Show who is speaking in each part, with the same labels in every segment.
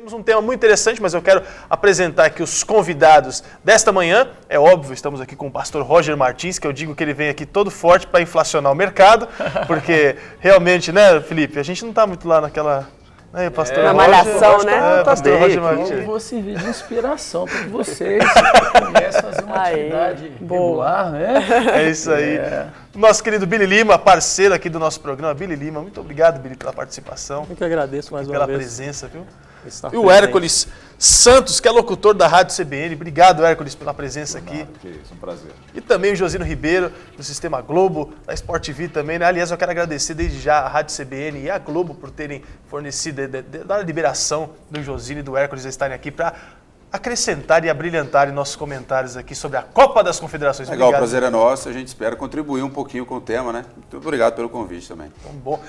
Speaker 1: Temos um tema muito interessante, mas eu quero apresentar aqui os convidados desta manhã. É óbvio, estamos aqui com o pastor Roger Martins, que eu digo que ele vem aqui todo forte para inflacionar o mercado, porque realmente, né, Felipe, a gente não está muito lá naquela... pastor
Speaker 2: na
Speaker 1: Roger,
Speaker 2: malhação, né?
Speaker 1: pastor Roger Martins.
Speaker 3: Eu vou servir de inspiração para que vocês comecem a fazer uma atividade regular, né?
Speaker 1: É isso aí. Nosso querido Billy Lima, parceiro aqui do nosso programa. Billy Lima, muito obrigado, Billy, pela participação.
Speaker 3: Eu que agradeço mais uma
Speaker 1: pela
Speaker 3: vez.
Speaker 1: Presença, viu?
Speaker 3: E
Speaker 1: o Hércules Santos, que é locutor da Rádio CBN. Obrigado, Hércules, pela presença aqui.
Speaker 4: Que isso, um prazer.
Speaker 1: E também o Josino Ribeiro, do Sistema Globo, da Sport TV também, né? Aliás, eu quero agradecer desde já a Rádio CBN e a Globo por terem fornecido, da liberação do Josino e do Hércules a estarem aqui para acrescentar e abrilhantar em nossos comentários aqui sobre a Copa das Confederações.
Speaker 4: Legal, o prazer é nosso, a gente espera contribuir um pouquinho com o tema, né? Muito obrigado pelo convite também.
Speaker 1: Bom,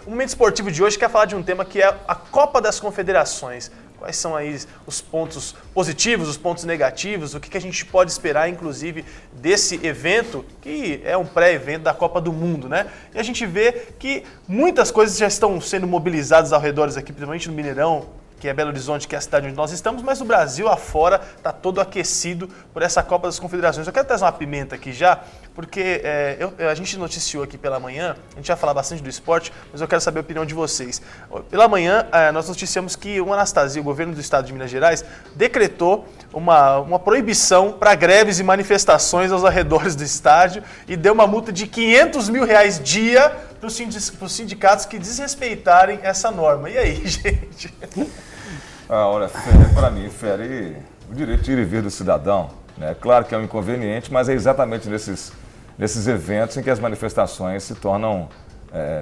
Speaker 1: o Momento Esportivo de hoje quer falar de um tema que é a Copa das Confederações. Quais são aí os pontos positivos, os pontos negativos, o que a gente pode esperar, inclusive, desse evento, que é um pré-evento da Copa do Mundo, né? E a gente vê que muitas coisas já estão sendo mobilizadas ao redor aqui, principalmente no Mineirão, que é Belo Horizonte, que é a cidade onde nós estamos, mas o Brasil afora está todo aquecido por essa Copa das Confederações. Eu quero trazer uma pimenta aqui já, porque a gente noticiou aqui pela manhã, a gente vai falar bastante do esporte, mas eu quero saber a opinião de vocês. Pela manhã, nós noticiamos que o Anastasia, o governo do estado de Minas Gerais, decretou uma proibição para greves e manifestações aos arredores do estádio e deu uma multa de R$500 mil dia para os sindicatos que desrespeitarem essa norma. E aí, gente?
Speaker 5: Olha, para mim, fere o direito de ir e vir do cidadão. Né? Claro que é um inconveniente, mas é exatamente nesses eventos em que as manifestações se tornam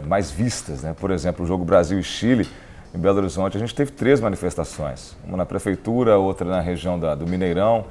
Speaker 5: mais vistas. Né? Por exemplo, o jogo Brasil e Chile, em Belo Horizonte, a gente teve 3 manifestações. Uma na prefeitura, outra na região do Mineirão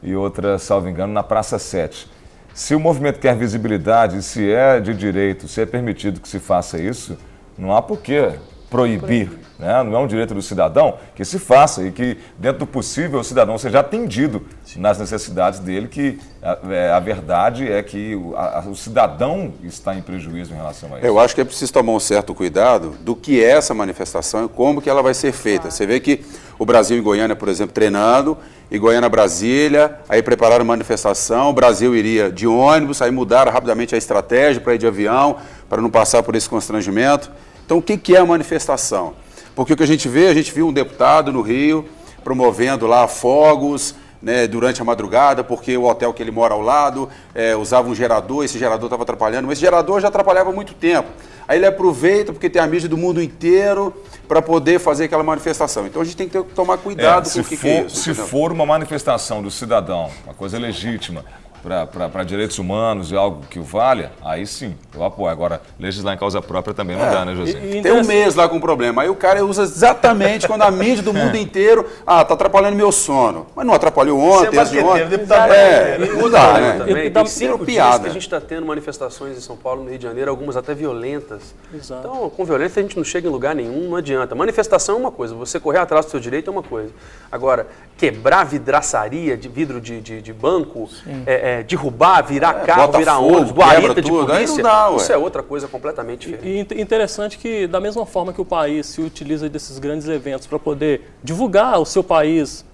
Speaker 5: e outra, salvo engano, na Praça 7. Se o movimento quer visibilidade, se é de direito, se é permitido que se faça isso, não há por que proibir, né? Não é um direito do cidadão que se faça e que, dentro do possível, o cidadão seja atendido nas necessidades dele, que a verdade é que o cidadão está em prejuízo em relação a isso.
Speaker 4: Eu acho que é preciso tomar um certo cuidado do que é essa manifestação e como que ela vai ser feita. Você vê que o Brasil e Goiânia, por exemplo, treinando, e Goiânia-Brasília, aí prepararam manifestação, o Brasil iria de ônibus, aí mudaram rapidamente a estratégia para ir de avião, para não passar por esse constrangimento. Então, o que é a manifestação? Porque o que a gente viu um deputado no Rio promovendo lá fogos, né, durante a madrugada, porque o hotel que ele mora ao lado usava um gerador, esse gerador estava atrapalhando, mas esse gerador já atrapalhava há muito tempo. Aí ele aproveita, porque tem a mídia do mundo inteiro, para poder fazer aquela manifestação. Então a gente tem que tomar cuidado com o que é isso.
Speaker 5: Se for uma manifestação do cidadão, uma coisa legítima, para direitos humanos e algo que o valha, aí sim, eu apoio. Agora, legislar em causa própria também não dá, né, José?
Speaker 4: Tem um mês lá com problema. Aí o cara usa exatamente quando a mídia do mundo inteiro, tá atrapalhando meu sono. Mas não atrapalhou ontem, antes de ontem.
Speaker 6: Não dá, né? Também, tem 5 dias
Speaker 4: piada.
Speaker 6: que a gente está tendo manifestações em São Paulo, no Rio de Janeiro, algumas até violentas.
Speaker 3: Exato.
Speaker 6: Então, com violência a gente não chega em lugar nenhum, não adianta. Manifestação é uma coisa, você correr atrás do seu direito é uma coisa. Agora, quebrar vidraçaria de vidro de banco, derrubar, virar carro, virar ônibus, guarita de polícia, isso é outra coisa completamente diferente.
Speaker 3: E interessante que, da mesma forma que o país se utiliza desses grandes eventos para poder divulgar o seu país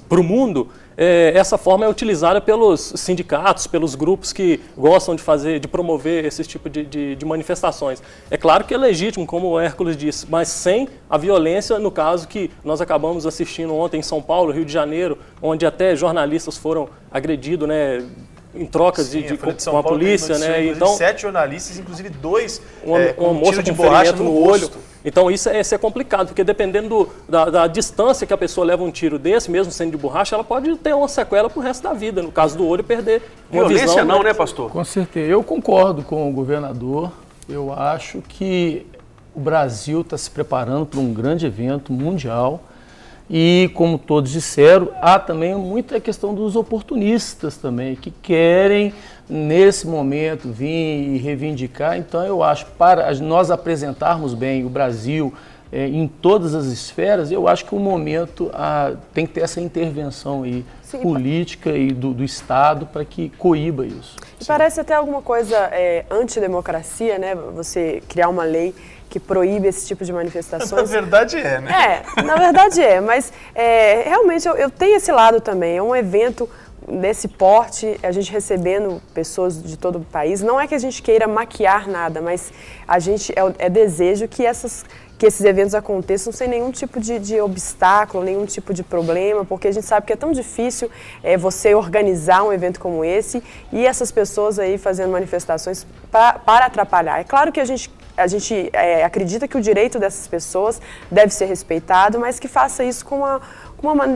Speaker 3: para o mundo, essa forma é utilizada pelos sindicatos, pelos grupos que gostam de promover esse tipo de manifestações. É claro que é legítimo, como o Hércules disse, mas sem a violência, no caso que nós acabamos assistindo ontem em São Paulo, Rio de Janeiro, onde até jornalistas foram agredidos, né, em trocas com a polícia, né? Então
Speaker 1: 7 jornalistas, inclusive 2
Speaker 3: uma moça de borracha no olho. Então isso é complicado, porque dependendo da distância que a pessoa leva um tiro desse, mesmo sendo de borracha, ela pode ter uma sequela pro resto da vida. No caso do olho, perder uma
Speaker 6: violência
Speaker 3: visão,
Speaker 6: não, né, pastor?
Speaker 7: Com certeza. Eu concordo com o governador. Eu acho que o Brasil está se preparando para um grande evento mundial. E, como todos disseram, há também muita questão dos oportunistas também, que querem, nesse momento, vir e reivindicar. Então, eu acho, para nós apresentarmos bem o Brasil em todas as esferas, eu acho que o momento tem que ter essa intervenção aí, política e do Estado para que coíba isso.
Speaker 2: E parece até alguma coisa antidemocracia, né? Você criar uma lei que proíbe esse tipo de manifestações.
Speaker 1: Na verdade né?
Speaker 2: Na verdade mas realmente eu tenho esse lado também. É um evento desse porte, a gente recebendo pessoas de todo o país. Não é que a gente queira maquiar nada, mas a gente desejo que esses eventos aconteçam sem nenhum tipo de obstáculo, nenhum tipo de problema, porque a gente sabe que é tão difícil você organizar um evento como esse e essas pessoas aí fazendo manifestações para atrapalhar. É claro que a gente acredita que o direito dessas pessoas deve ser respeitado, mas que faça isso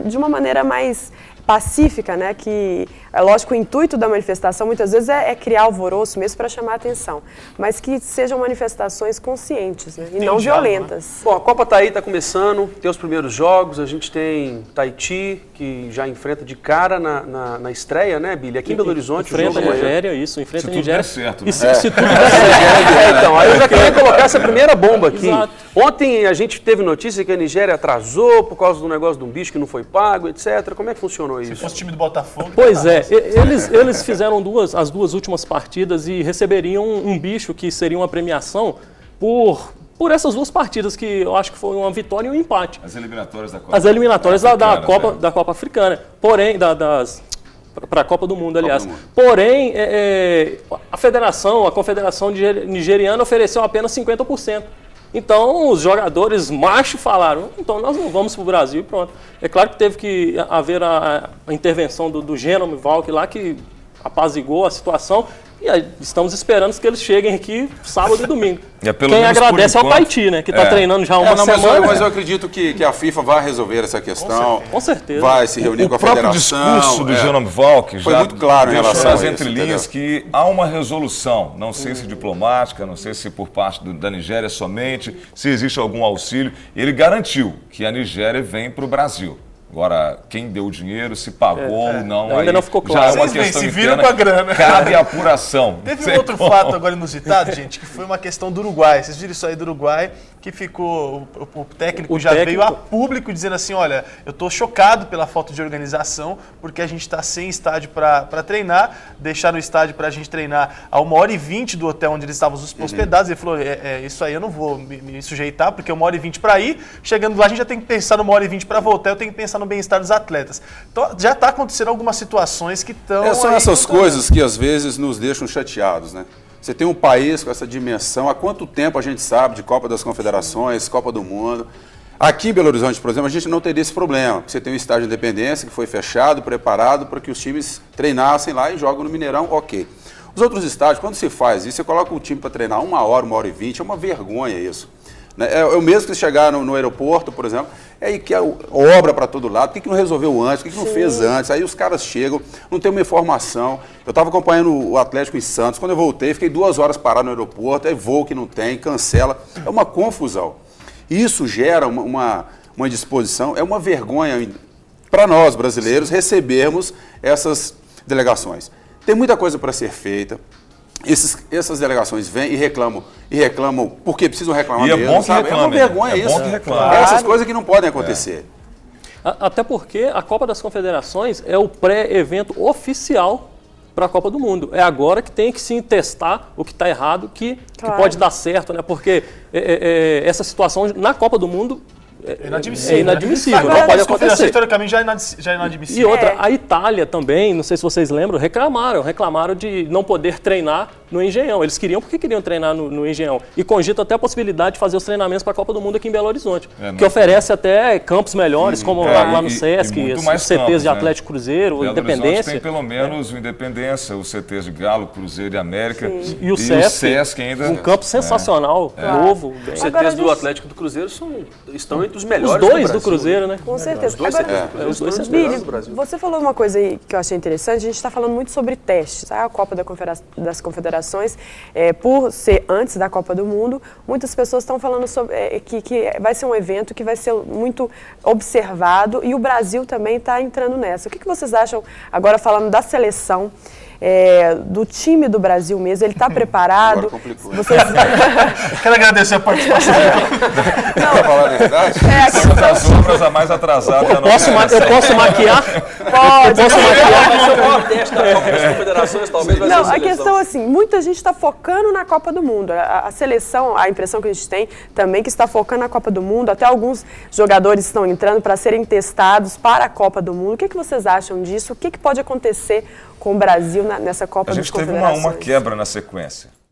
Speaker 2: de uma maneira mais pacífica, né? Que é lógico, o intuito da manifestação muitas vezes é criar alvoroço mesmo para chamar a atenção, mas que sejam manifestações conscientes, né? E não violentas.
Speaker 6: Né? Bom, a Copa tá aí, tá começando, tem os primeiros jogos, a gente tem Tahiti, que já enfrenta de cara na estreia, né, Billy? Aqui em Belo Horizonte,
Speaker 3: enfrenta
Speaker 6: o jogo
Speaker 3: a Nigéria, enfrenta a Nigéria.
Speaker 5: Se tudo der certo,
Speaker 3: né? Se tudo der certo.
Speaker 6: Então, aí eu já queria colocar essa primeira bomba aqui.
Speaker 3: Exato.
Speaker 6: Ontem a gente teve notícia que a Nigéria atrasou por causa do negócio de um bicho que não foi pago, etc. Como é que funcionou isso?
Speaker 1: Se fosse o time do Botafogo...
Speaker 3: Pois eles fizeram as duas últimas partidas e receberiam um bicho que seria uma premiação por essas duas partidas, que eu acho que foi uma vitória e um empate.
Speaker 5: As eliminatórias da Copa.
Speaker 3: As eliminatórias da Copa Africana. Porém, para a Copa do Mundo, aliás. Porém, a Confederação Nigeriana ofereceu apenas 50%. Então, os jogadores machos falaram, então nós não vamos para o Brasil e pronto. É claro que teve que haver a intervenção do Gênome Valk lá, que apaziguou a situação, e aí estamos esperando que eles cheguem aqui sábado e domingo. Quem agradece é o Tahiti, né, que está treinando já há uma semana.
Speaker 4: Mas eu acredito que a FIFA vai resolver essa questão.
Speaker 3: Com certeza.
Speaker 4: Vai se reunir com a federação.
Speaker 5: O próprio discurso do Gênome Valk
Speaker 4: foi muito claro em relação
Speaker 5: nas
Speaker 4: a
Speaker 5: entrelinhas que há uma resolução, não sei se diplomática, não sei se por parte da Nigéria somente, se existe algum auxílio. Ele garantiu que a Nigéria vem para o Brasil. Agora, quem deu o dinheiro, se pagou ou não,
Speaker 3: ainda
Speaker 5: aí
Speaker 3: não ficou claro.
Speaker 5: já é uma questão
Speaker 1: se viram
Speaker 5: interna,
Speaker 1: com a grana.
Speaker 5: cabe a apuração.
Speaker 1: Teve um outro fato agora inusitado, gente, que foi uma questão do Uruguai. Vocês viram isso aí do Uruguai, que ficou... O técnico veio a público dizendo assim, olha, eu estou chocado pela falta de organização, porque a gente está sem estádio para treinar, deixaram o estádio para a gente treinar a 1h20 do hotel onde eles estavam hospedados. Ele falou, isso aí eu não vou me sujeitar, porque 1h20 para ir, chegando lá a gente já tem que pensar no 1h20 para voltar, eu tenho que pensar no bem-estar dos atletas. Então, já está acontecendo algumas situações que estão...
Speaker 4: São essas coisas que às vezes nos deixam chateados, né? Você tem um país com essa dimensão, há quanto tempo a gente sabe de Copa das Confederações, Copa do Mundo. Aqui em Belo Horizonte, por exemplo, a gente não teria esse problema. Você tem um estádio de Independência que foi fechado, preparado para que os times treinassem lá e jogam no Mineirão, ok. Os outros estádios, quando se faz isso, você coloca o time para treinar 1h20, é uma vergonha isso. É o mesmo que chegar no aeroporto, por exemplo, aí que é obra para todo lado, por que não resolveu antes, por que não fez antes? Aí os caras chegam, não tem uma informação. Eu estava acompanhando o Atlético em Santos, quando eu voltei, fiquei 2 horas parado no aeroporto, aí voo que não tem, cancela, é uma confusão. Isso gera uma indisposição, é uma vergonha para nós brasileiros recebermos essas delegações. Tem muita coisa para ser feita. Essas delegações vêm e reclamam porque precisam reclamar mesmo,
Speaker 5: bom que
Speaker 4: sabe? É uma vergonha isso. Essas coisas que não podem acontecer.
Speaker 3: Até porque a Copa das Confederações é o pré-evento oficial para a Copa do Mundo. É agora que tem que se testar o que está errado, que pode dar certo, né? Porque essa situação na Copa do Mundo é inadmissível, não pode acontecer.
Speaker 1: Historicamente já é inadmissível.
Speaker 3: E outra, a Itália também, não sei se vocês lembram, reclamaram de não poder treinar no Engenhão. Eles porque queriam treinar no Engenhão. E cogitam até a possibilidade de fazer os treinamentos para a Copa do Mundo aqui em Belo Horizonte, que oferece até campos melhores, como lá no Sesc, os CTs de Atlético Cruzeiro,
Speaker 5: Belo
Speaker 3: Independência.
Speaker 5: Tem pelo menos o Independência, os CTs de Galo, Cruzeiro e América.
Speaker 3: E o Sesc
Speaker 5: ainda.
Speaker 3: Um campo sensacional, novo.
Speaker 6: Os CTs do Atlético e do Cruzeiro estão entre os melhores.
Speaker 3: Os dois do Cruzeiro, né?
Speaker 2: Com certeza.
Speaker 6: Os dois são
Speaker 2: Billy, você falou uma coisa aí que eu achei interessante. A gente está falando muito sobre testes. A Copa das Confederações, por ser antes da Copa do Mundo, muitas pessoas estão falando sobre que vai ser um evento que vai ser muito observado e o Brasil também está entrando nessa. O que vocês acham, agora falando da seleção, do time do Brasil mesmo, ele está preparado?
Speaker 4: Agora complicou.
Speaker 2: Vocês...
Speaker 1: Quero agradecer a participação.
Speaker 4: Quer falar a verdade?
Speaker 5: Uma das obras a mais atrasada.
Speaker 3: Eu posso maquiar?
Speaker 2: Pode.
Speaker 3: Eu posso maquiar?
Speaker 6: Vai ser o maior teste da Copa das Confederações, talvez vai ser
Speaker 2: Não,
Speaker 6: a
Speaker 2: a
Speaker 6: seleção.
Speaker 2: questão assim, muita gente está focando na Copa do Mundo. A seleção, a impressão que a gente tem também que está focando na Copa do Mundo. Até alguns jogadores estão entrando para serem testados para a Copa do Mundo. O que vocês acham disso? O que pode acontecer com o Brasil nessa Copa
Speaker 5: A
Speaker 2: das
Speaker 5: gente teve
Speaker 2: Confederações?
Speaker 5: uma quebra na sequência.